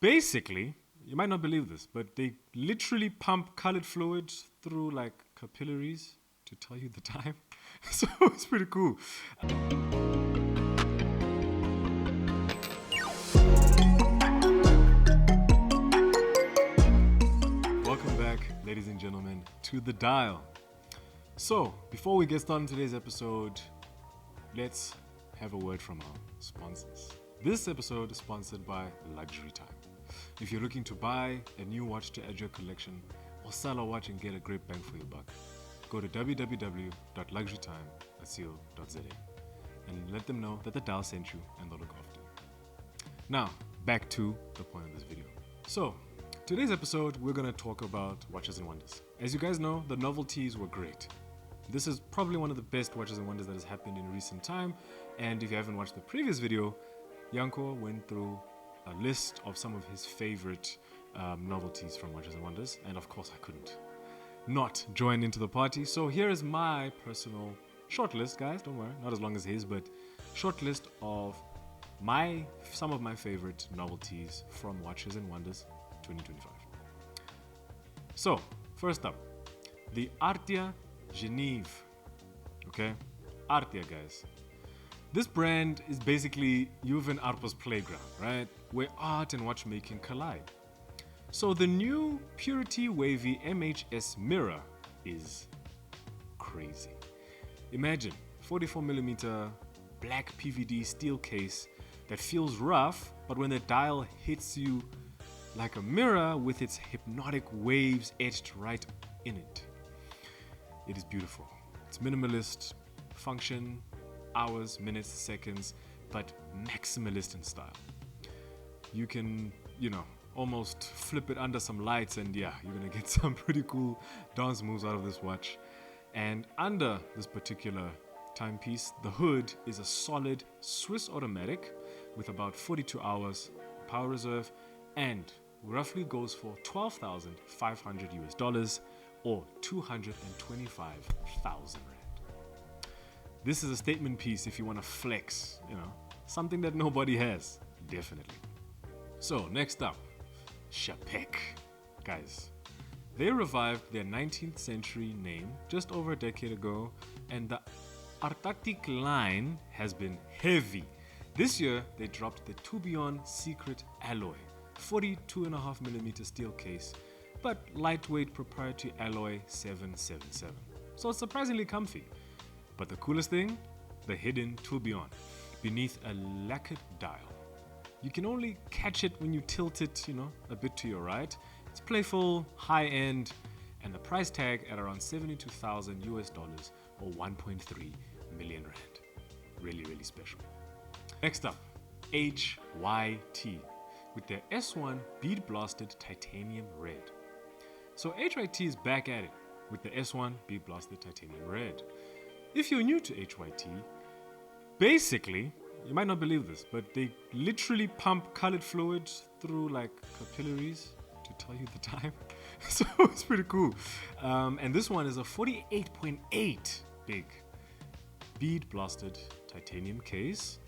Basically, you might not believe this, but they literally pump colored fluids through like capillaries to tell you the time. So it's pretty cool. Welcome back, ladies and gentlemen, to The Dial. So, before we get started in today's episode, let's have a word from our sponsors. This episode is sponsored by Luxury Time. If you're looking to buy a new watch to add your collection or sell a watch and get a great bang for your buck, go to www.luxurytime.co.za and let them know that The Dial sent you and they'll look after you. Now, back to the point of this video. So, today's episode, we're going to talk about watches and wonders. As you guys know, the novelties were great. This is probably one of the best watches and wonders that has happened in recent time. And if you haven't watched the previous video, Yanko went through a list of some of his favorite novelties from watches and wonders. And of course, I couldn't not join into the party. So here is my personal short list, guys. Don't worry, not as long as his, but short list of some of my favorite novelties from watches and wonders 2025. So, first up, the Artya geneive. Okay, Artya, guys. This brand is basically Juve and Arpo's playground, right? Where art and watchmaking collide. So the new Purity Wavy MHS mirror is crazy. Imagine 44mm black PVD steel case that feels rough, but when the dial hits you like a mirror with its hypnotic waves etched right in it. It is beautiful. It's minimalist, function, hours, minutes, seconds, but maximalist in style. You can, almost flip it under some lights and yeah, you're gonna get some pretty cool dance moves out of this watch. And under this particular timepiece, the hood is a solid Swiss automatic with about 42 hours power reserve and roughly goes for $12,500 or 225,000 rand. This is a statement piece if you want to flex, something that nobody has, definitely. So next up, Czapek. Guys, they revived their 19th century name just over a decade ago, and the Arctic line has been heavy. This year, they dropped the Tubion Secret Alloy, 42.5mm steel case, but lightweight proprietary alloy 777. So it's surprisingly comfy. But the coolest thing, the hidden tubion beneath a lacquered dial. You can only catch it when you tilt it, a bit to your right. It's playful, high-end, and the price tag at around $72,000 or 1.3 million rand. Really, really special. Next up, HYT with their S1 bead blasted titanium red. So HYT is back at it with the S1 bead blasted titanium red. If you're new to HYT, basically, you might not believe this, but they literally pump colored fluids through like capillaries to tell you the time. So it's pretty cool. And this one is a 48.8 big bead blasted titanium case.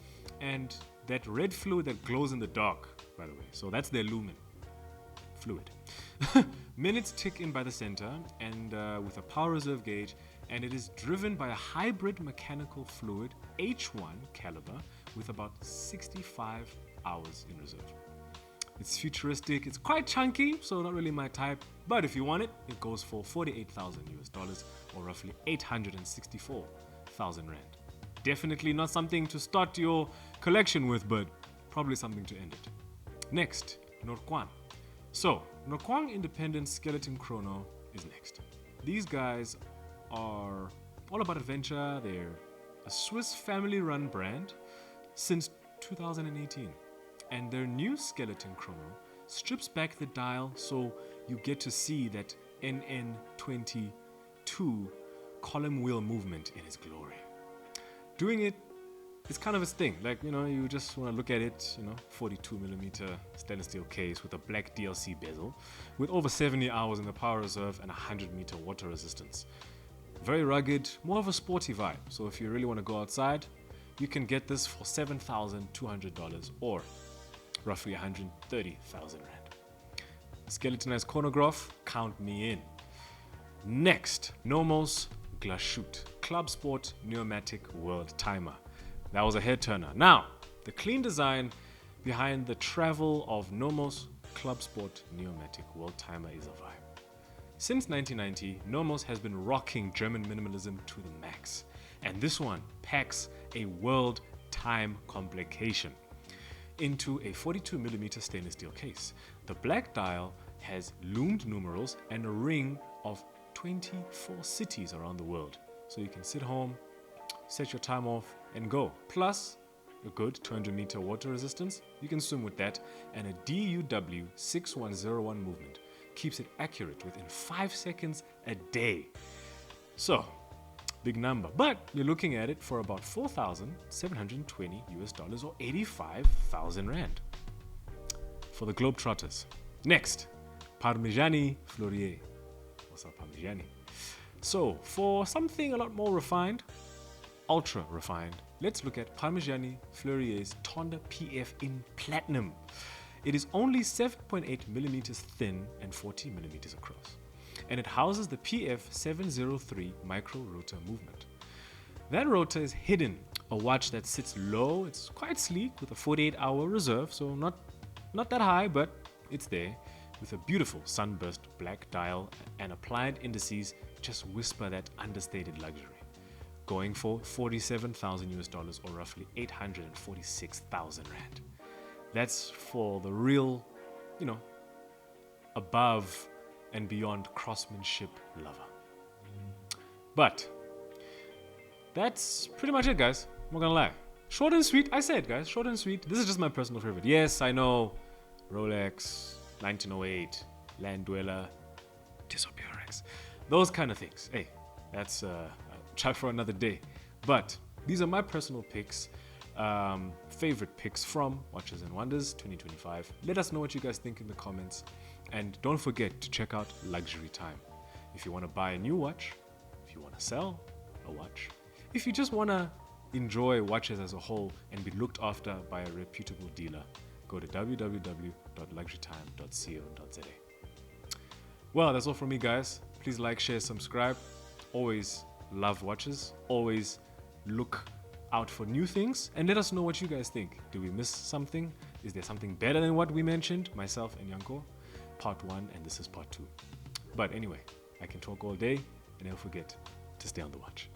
And that red fluid that glows in the dark, by the way. So that's their lumen fluid. Minutes tick in by the center and with a power reserve gauge, and it is driven by a hybrid mechanical fluid H1 caliber with about 65 hours in reserve. It's futuristic, it's quite chunky, so not really my type, but if you want it, it goes for $48,000 or roughly 864,000 rand. Definitely not something to start your collection with, but probably something to end it. Next, norqain. So, norqain Independent Skeleton Chrono is next. These guys are all about adventure. They're a Swiss family-run brand since 2018. And their new skeleton chrono strips back the dial so you get to see that NN22 column wheel movement in its glory. Doing it is kind of his thing. Like, you just want to look at it, 42mm stainless steel case with a black DLC bezel with over 70 hours in the power reserve and 100-meter water resistance. Very rugged, more of a sporty vibe. So if you really want to go outside, you can get this for $7,200 or roughly 130,000 Rand. Skeletonized chronograph, count me in. Next, Nomos Glashut, Club Sport Pneumatic World Timer. That was a head turner. Now, the clean design behind the travel of Nomos Club Sport Pneumatic World Timer is a vibe. Since 1990, Nomos has been rocking German minimalism to the max, and this one packs a world time complication into a 42mm stainless steel case. The black dial has loomed numerals and a ring of 24 cities around the world, so you can sit home, set your time off, and go. Plus, a good 200-meter water resistance, you can swim with that, and a DUW 6101 movement keeps it accurate within 5 seconds a day. So, big number, but you're looking at it for about $4,720 or 85,000 Rand for the Globetrotters. Next, Parmigiani fleurier. What's up, Parmigiani? So, for something a lot more refined, ultra refined, let's look at Parmigiani fleurier's Tonda PF in platinum. It is only 7.8mm thin and 40mm across, and it houses the PF703 micro rotor movement. That rotor is hidden, a watch that sits low. It's quite sleek with a 48-hour reserve, so not that high, but it's there, with a beautiful sunburst black dial, and applied indices just whisper that understated luxury. Going for $47,000 or roughly 846,000 Rand. That's for the real, above and beyond craftsmanship lover. But that's pretty much it, guys. I'm not gonna lie. Short and sweet. I said, guys, short and sweet. This is just my personal favorite. Yes, I know. Rolex, 1908, Land Dweller, Disappearance. Those kind of things. Hey, that's chat for another day. But these are my personal picks. Favorite picks from Watches and Wonders 2025. Let us know what you guys think in the comments, and don't forget to check out Luxury Time. If you want to buy a new watch, if you want to sell a watch, if you just want to enjoy watches as a whole and be looked after by a reputable dealer, go to www.luxurytime.co.za. Well, that's all from me, guys. Please like, share, subscribe. Always love watches. Always look out for new things, and let us know what you guys think. Do we miss something? Is there something better than what we mentioned, myself and Yanko? Part 1, and this is part 2. But anyway, I can talk all day, and don't forget to stay on the watch.